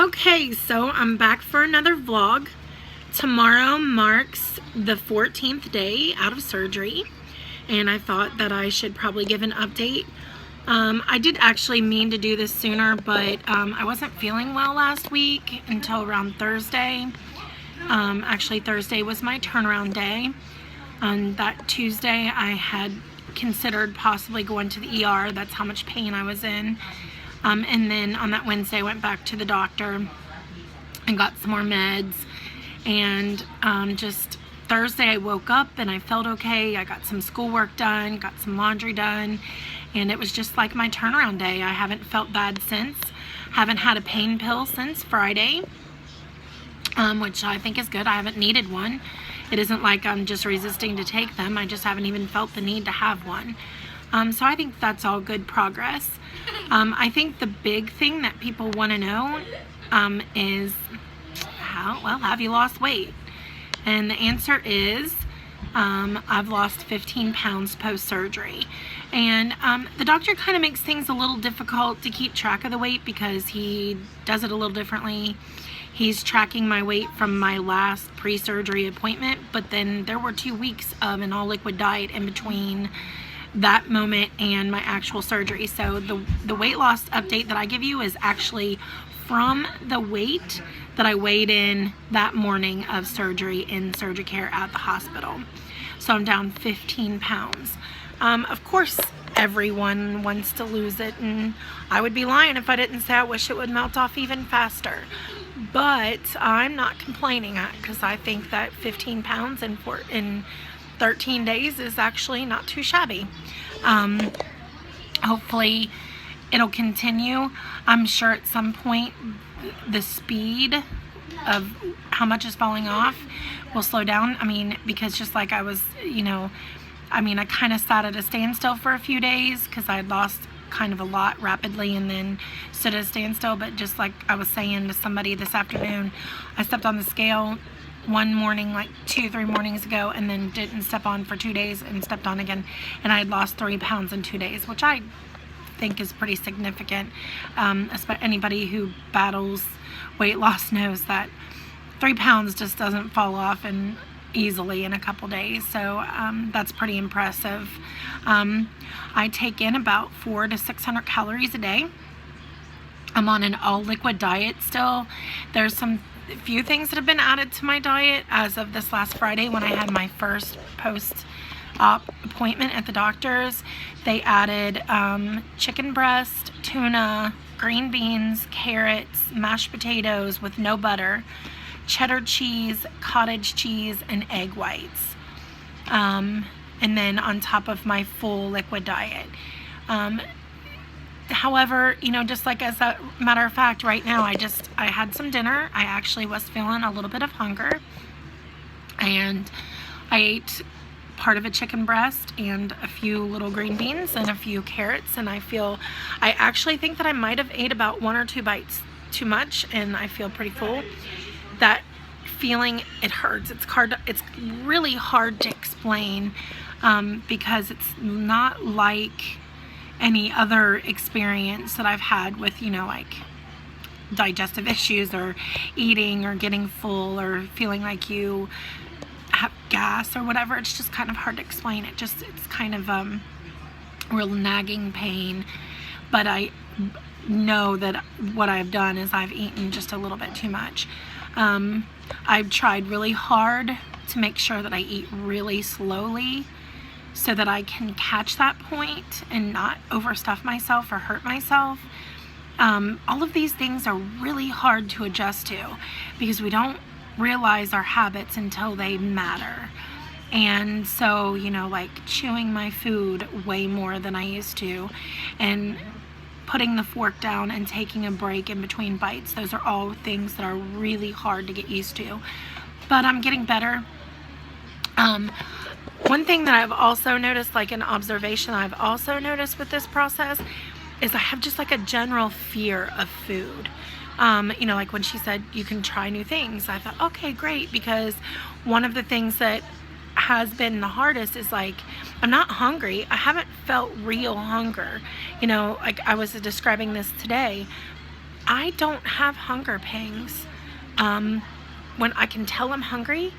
Okay, so I'm back for another vlog. Tomorrow marks the 14th day out of surgery, and I thought that I should probably give an update. I did actually mean to do this sooner, but I wasn't feeling well last week until around Thursday. Actually, Thursday was my turnaround day. On that Tuesday, I had considered possibly going to the ER. That's how much pain I was in. And then on that Wednesday, I went back to the doctor and got some more meds. And just Thursday, I woke up and I felt okay. I got some schoolwork done, got some laundry done, and it was just like my turnaround day. I haven't felt bad since. Haven't had a pain pill since Friday, which I think is good. I haven't needed one. It isn't like I'm just resisting to take them. I just haven't even felt the need to have one. So I think that's all good progress. I think the big thing that people want to know is have you lost weight? And the answer is I've lost 15 pounds post-surgery. And the doctor kind of makes things a little difficult to keep track of the weight because he does it a little differently. He's tracking my weight from my last pre-surgery appointment, but then there were 2 weeks of an all-liquid diet in between that moment and my actual surgery. So the weight loss update that I give you is actually from the weight that I weighed in that morning of surgery in surgery care at the hospital. So I'm down 15 pounds. Of course, everyone wants to lose it, and I would be lying if I didn't say I wish it would melt off even faster. But I'm not complaining because I think that 15 pounds in 13 days is actually not too shabby. Hopefully it'll continue. I'm sure at some point the speed of how much is falling off will slow down. I mean, because just like I was, I kind of sat at a standstill for a few days because I had lost kind of a lot rapidly and then stood at a standstill. But just like I was saying to somebody this afternoon, I stepped on the scale one morning, like 2-3 mornings ago, and then didn't step on for 2 days and stepped on again, and I had lost 3 pounds in 2 days, which I think is pretty significant. Anybody who battles weight loss knows that 3 pounds just doesn't fall off and easily in a couple days. So that's pretty impressive. I take in about 400 to 600 calories a day. I'm on an all liquid diet still. There's some few things that have been added to my diet as of this last Friday when I had my first post-op appointment at the doctor's. They added chicken breast, tuna, green beans, carrots, mashed potatoes with no butter, cheddar cheese, cottage cheese, and egg whites. And then on top of my full liquid diet. However, just like as a matter of fact, right now I had some dinner. I actually was feeling a little bit of hunger, and I ate part of a chicken breast and a few little green beans and a few carrots, and I actually think that I might have ate about 1 or 2 bites too much, and I feel pretty full. That feeling, it hurts. It's really hard to explain because it's not like any other experience that I've had with, like digestive issues or eating or getting full or feeling like you have gas or whatever. It's just kind of hard to explain. It's kind of real nagging pain. But I know that what I've done is I've eaten just a little bit too much. I've tried really hard to make sure that I eat really slowly so that I can catch that point and not overstuff myself or hurt myself. All of these things are really hard to adjust to because we don't realize our habits until they matter. And so, like chewing my food way more than I used to, and putting the fork down and taking a break in between bites. Those are all things that are really hard to get used to. But I'm getting better. One thing that I've also noticed, like an observation I've also noticed with this process, is I have just like a general fear of food. Like when she said you can try new things, I thought, okay, great, because one of the things that has been the hardest is like I'm not hungry. I haven't felt real hunger. Like I was describing this today. I don't have hunger pangs. When I can tell I'm hungry,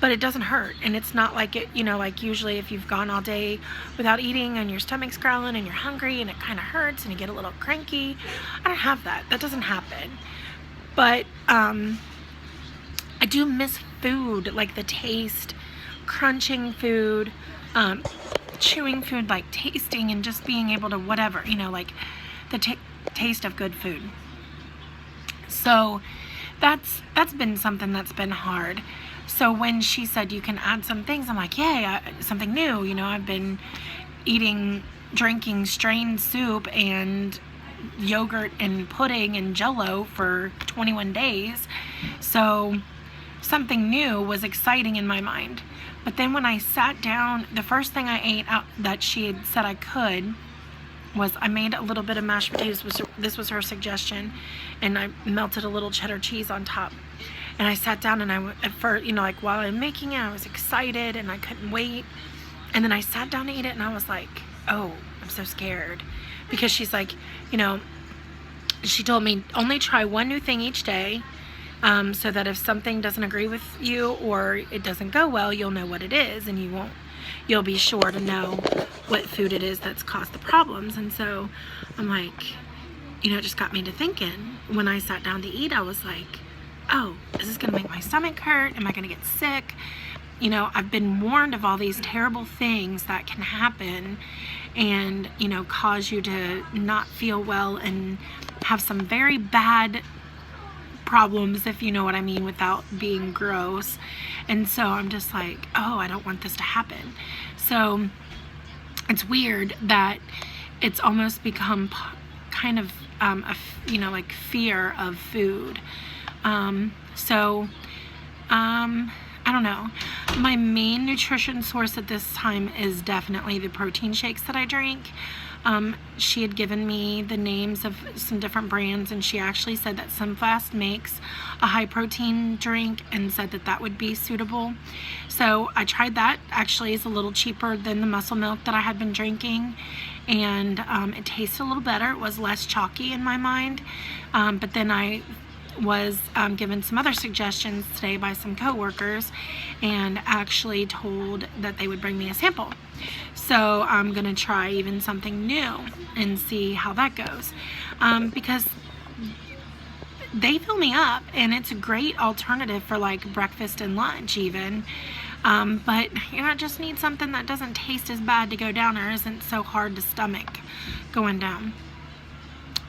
but it doesn't hurt, and it's not like it, like usually if you've gone all day without eating and your stomach's growling and you're hungry and it kind of hurts and you get a little cranky. I don't have that. That doesn't happen. But I do miss food, like the taste, crunching food, chewing food, like tasting and just being able to whatever, like the taste of good food. So that's been something that's been hard. So when she said you can add some things, I'm like, yay, something new. I've been drinking strained soup and yogurt and pudding and Jell-O for 21 days. So something new was exciting in my mind. But then when I sat down, the first thing I ate out that she had said I could was I made a little bit of mashed potatoes. This was her suggestion, and I melted a little cheddar cheese on top. And I sat down, and at first, like while I'm making it, I was excited and I couldn't wait. And then I sat down to eat it, and I was like, oh, I'm so scared. Because she's like, she told me only try one new thing each day, so that if something doesn't agree with you or it doesn't go well, you'll know what it is, and you'll be sure to know what food it is that's caused the problems. And so I'm like, it just got me to thinking. When I sat down to eat, I was like, oh, is this gonna make my stomach hurt? Am I gonna get sick? I've been warned of all these terrible things that can happen and, cause you to not feel well and have some very bad problems, if you know what I mean, without being gross. And so I'm just like, oh, I don't want this to happen. So it's weird that it's almost become kind of like fear of food. I don't know. My main nutrition source at this time is definitely the protein shakes that I drink. She had given me the names of some different brands, and she actually said that SlimFast makes a high protein drink and said that would be suitable. So I tried that. Actually, it's a little cheaper than the muscle milk that I had been drinking, and it tasted a little better. It was less chalky in my mind. But then I was given some other suggestions today by some coworkers, and actually told that they would bring me a sample. So I'm gonna try even something new and see how that goes, because they fill me up and it's a great alternative for like breakfast and lunch even. But I just need something that doesn't taste as bad to go down or isn't so hard to stomach going down.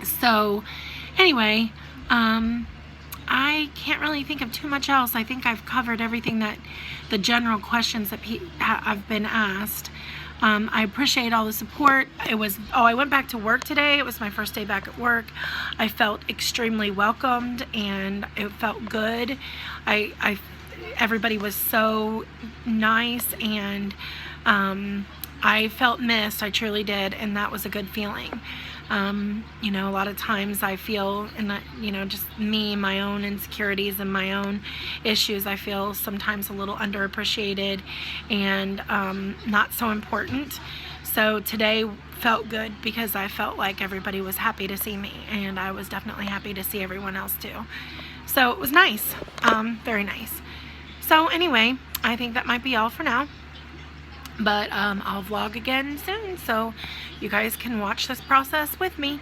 So anyway, I can't really think of too much else. I think I've covered everything that the general questions that I've been asked. I appreciate all the support. I went back to work today. It was my first day back at work. I felt extremely welcomed and it felt good. Everybody was so nice, and I felt missed. I truly did, and that was a good feeling. A lot of times I feel, and just me, my own insecurities and my own issues, I feel sometimes a little underappreciated and not so important. So today felt good because I felt like everybody was happy to see me, and I was definitely happy to see everyone else too. So it was nice, very nice. So anyway, I think that might be all for now. But I'll vlog again soon, so you guys can watch this process with me.